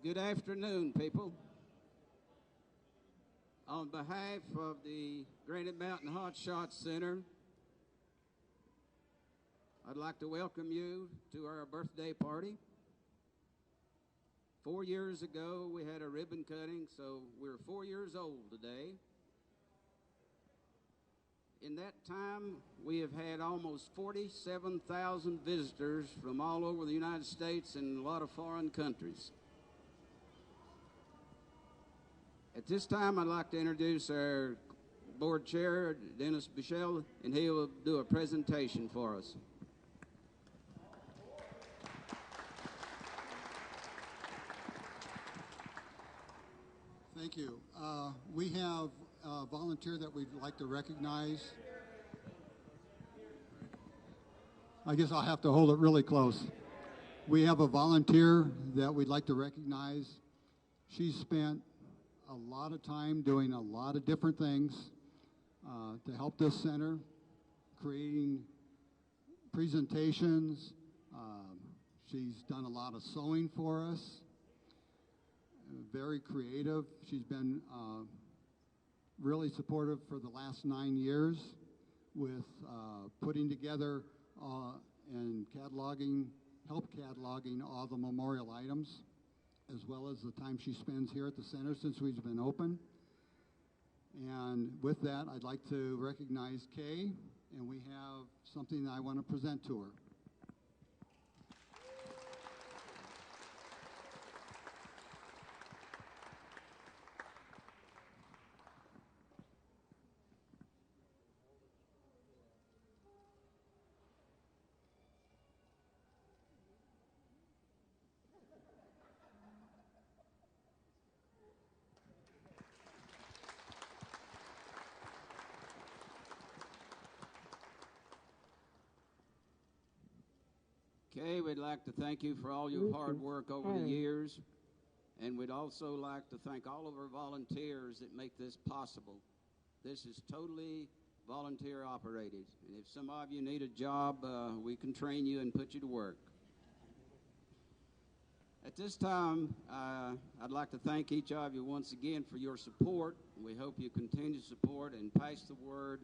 Good afternoon, people. On behalf of the Granite Mountain Hot Shot Center, I'd like to welcome you to our birthday party. 4 years ago, we had a ribbon cutting, so we're 4 years old today. In that time, we have had almost 47,000 visitors from all over the United States and a lot of foreign countries. At this time, I'd like to introduce our board chair, Dennis Bichelle, and he will do a presentation for us. Thank you. We have a volunteer that we'd like to recognize. I guess I'll have to hold it really close. We have a volunteer that we'd like to recognize. She's spent a lot of time doing a lot of different things to help this center, creating presentations. She's done a lot of sewing for us. Very creative. She's been really supportive for the last 9 years with putting together and help cataloging all the memorial items, as well as the time she spends here at the center since we've been open. And with that, I'd like to recognize Kay, and we have something that I want to present to her. Kay, we'd like to thank you for all your hard work over the years, and we'd also like to thank all of our volunteers that make this possible. This is totally volunteer operated, and if some of you need a job, we can train you and put you to work. At this time, I'd like to thank each of you once again for your support. We hope you continue to support and pass the word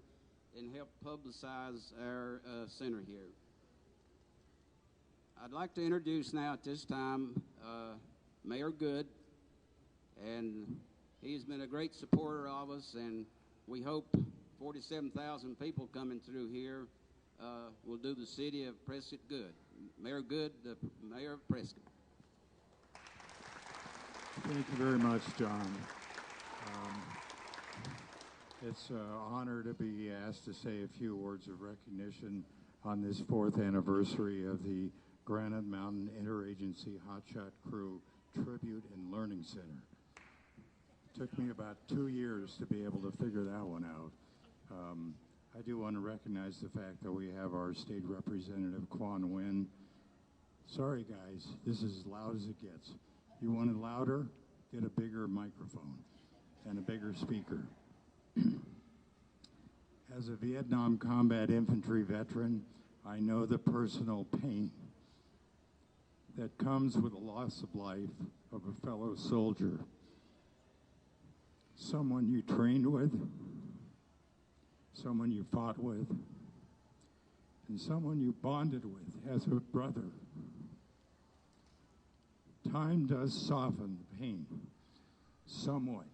and help publicize our center here. I'd like to introduce now at this time Mayor Good, and he's been a great supporter of us, and we hope 47,000 people coming through here will do the city of Prescott good. Mayor Good, the mayor of Prescott. Thank you very much, John. It's an honor to be asked to say a few words of recognition on this 4th anniversary of the Granite Mountain Interagency Hotshot Crew Tribute and Learning Center. It took me about 2 years to be able to figure that one out. I do want to recognize the fact that we have our state representative, Quan Nguyen. Sorry, guys, this is as loud as it gets. You want it louder? Get a bigger microphone and a bigger speaker. As a Vietnam combat infantry veteran, I know the personal pain that comes with the loss of life of a fellow soldier, someone you trained with, someone you fought with, and someone you bonded with as a brother. Time does soften the pain somewhat,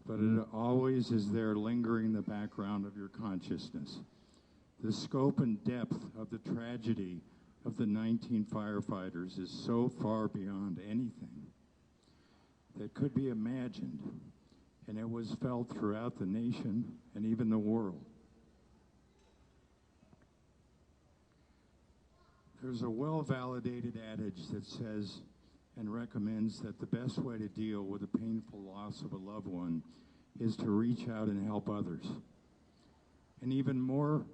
but it always is there lingering in the background of your consciousness. The scope and depth of the tragedy of the 19 firefighters is so far beyond anything that could be imagined, and it was felt throughout the nation and even the world. There's a well-validated adage that says and recommends that the best way to deal with the painful loss of a loved one is to reach out and help others. And even more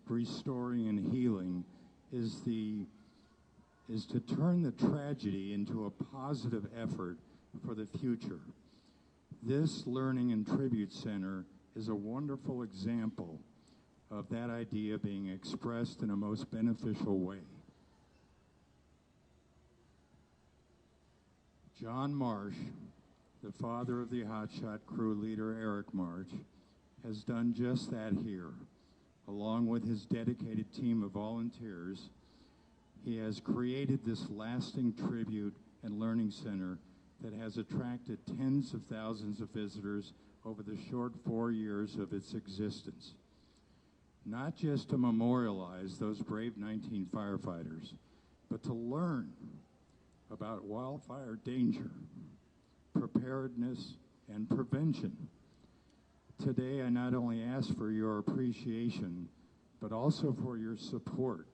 restoring and healing is to turn the tragedy into a positive effort for the future. This Learning and Tribute Center is a wonderful example of that idea being expressed in a most beneficial way. John Marsh, the father of the hotshot crew leader Eric Marsh, has done just that here. Along with his dedicated team of volunteers, he has created this lasting tribute and learning center that has attracted tens of thousands of visitors over the short 4 years of its existence. Not just to memorialize those brave 19 firefighters, but to learn about wildfire danger, preparedness, and prevention. Today, I not only ask for your appreciation, but also for your support.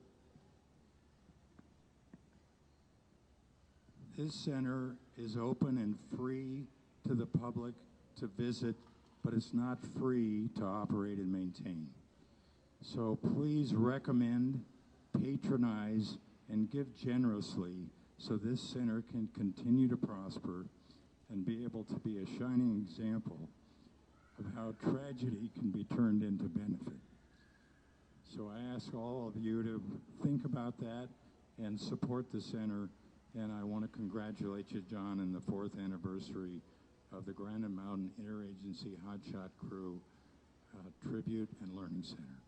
This center is open and free to the public to visit, but it's not free to operate and maintain. So please recommend, patronize, and give generously so this center can continue to prosper and be able to be a shining example of how tragedy can be turned into benefit. So I ask all of you to think about that and support the center, and I want to congratulate you, John, on the 4th anniversary of the Granite Mountain Interagency Hotshot Crew Tribute and Learning Center.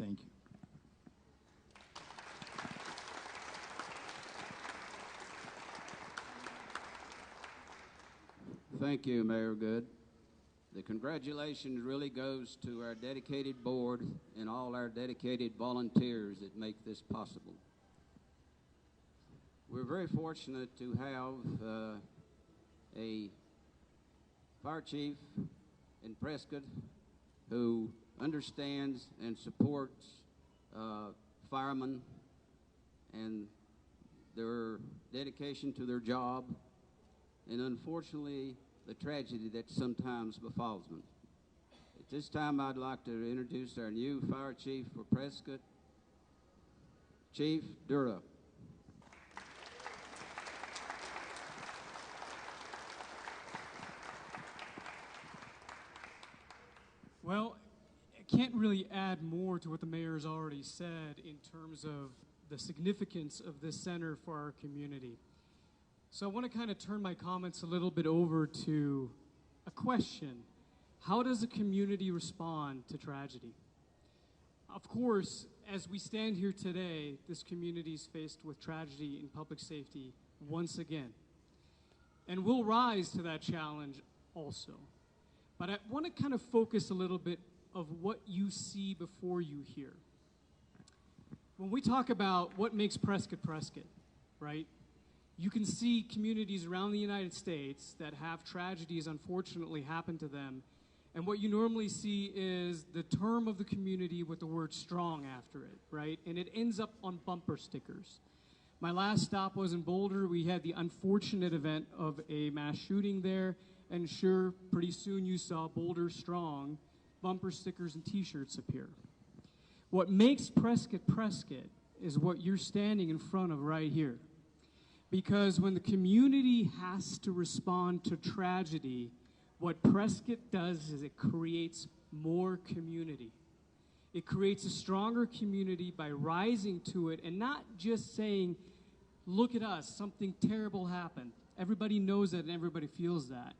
Thank you. Thank you, Mayor Good. The congratulations really goes to our dedicated board and all our dedicated volunteers that make this possible. We're very fortunate to have a fire chief in Prescott who understands and supports firemen and their dedication to their job, and unfortunately the tragedy that sometimes befalls them. At this time, I'd like to introduce our new fire chief for Prescott, Chief Dura. Well, I can't really add more to what the mayor's already said in terms of the significance of this center for our community. So I want to kind of turn my comments a little bit over to a question. How does a community respond to tragedy? Of course, as we stand here today, this community is faced with tragedy in public safety once again. And we'll rise to that challenge also. But I want to kind of focus a little bit of what you see before you here. When we talk about what makes Prescott Prescott, right? You can see communities around the United States that have tragedies unfortunately happen to them, and what you normally see is the term of the community with the word strong after it, right? And it ends up on bumper stickers. My last stop was in Boulder. We had the unfortunate event of a mass shooting there, and sure, pretty soon you saw Boulder Strong bumper stickers and t-shirts appear. What makes Prescott Prescott is what you're standing in front of right here. Because when the community has to respond to tragedy, what Prescott does is it creates more community. It creates a stronger community by rising to it and not just saying, look at us, something terrible happened. Everybody knows that and everybody feels that.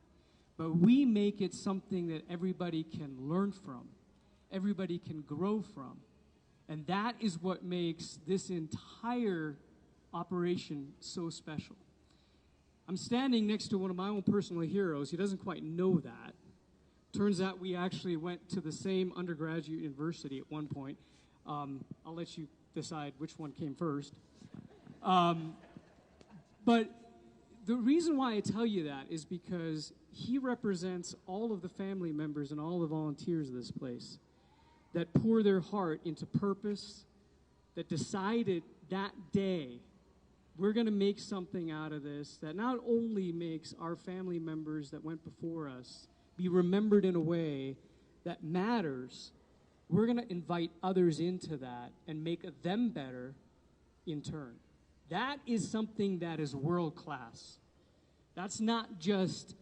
But we make it something that everybody can learn from, everybody can grow from. And that is what makes this entire operation so special. I'm standing next to one of my own personal heroes. He doesn't quite know that. Turns out we actually went to the same undergraduate university at one point. I'll let you decide which one came first. But the reason why I tell you that is because he represents all of the family members and all the volunteers of this place that pour their heart into purpose, that decided that day we're going to make something out of this that not only makes our family members that went before us be remembered in a way that matters, we're going to invite others into that and make them better in turn. That is something that is world class. That's not just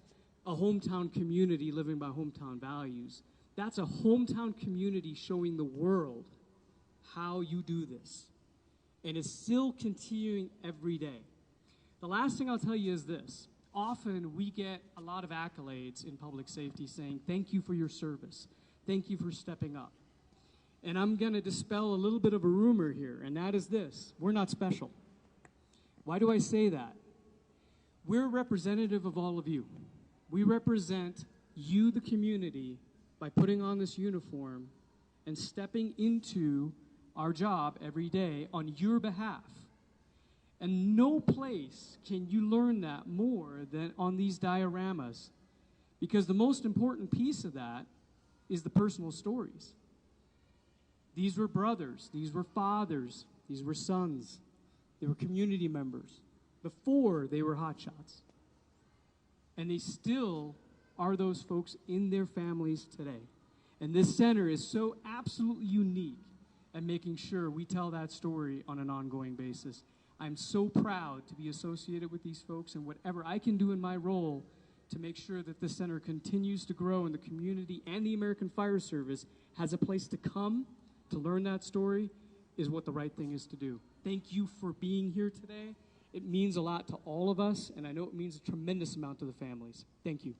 a hometown community living by hometown values. That's a hometown community showing the world how you do this. And it's still continuing every day. The last thing I'll tell you is this. often we get a lot of accolades in public safety saying, thank you for your service. Thank you for stepping up. And I'm going to dispel a little bit of a rumor here, and that is this. We're not special. Why do I say that? We're representative of all of you. We represent you, the community, by putting on this uniform and stepping into our job every day on your behalf. And no place can you learn that more than on these dioramas, because the most important piece of that is the personal stories. These were brothers, these were fathers, these were sons, they were community members before they were hotshots. And they still are those folks in their families today. And this center is so absolutely unique at making sure we tell that story on an ongoing basis. I'm so proud to be associated with these folks, and whatever I can do in my role to make sure that this center continues to grow in the community and the American Fire Service has a place to come to learn that story is what the right thing is to do. Thank you for being here today. It means a lot to all of us, and I know it means a tremendous amount to the families. Thank you.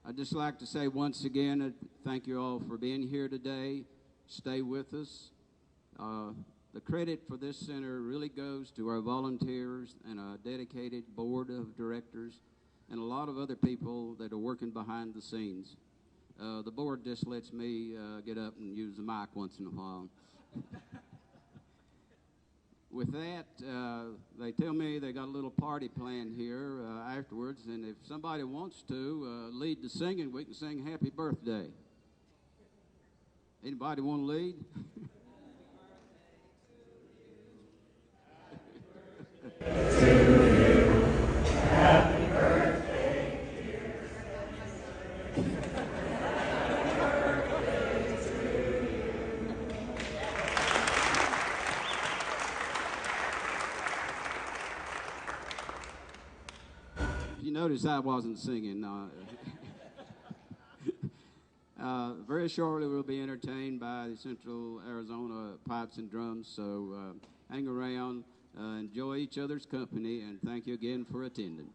I'd just like to say once again, thank you all for being here today. Stay with us. The credit for this center really goes to our volunteers and a dedicated board of directors and a lot of other people that are working behind the scenes. The board just lets me get up and use the mic once in a while. With that, they tell me they got a little party planned here afterwards, and if somebody wants to lead the singing, we can sing Happy Birthday. Anybody want to lead? You notice I wasn't singing. Very shortly we'll be entertained by the Central Arizona Pipes and Drums, so hang around, enjoy each other's company, and thank you again for attending.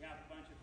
have a bunch of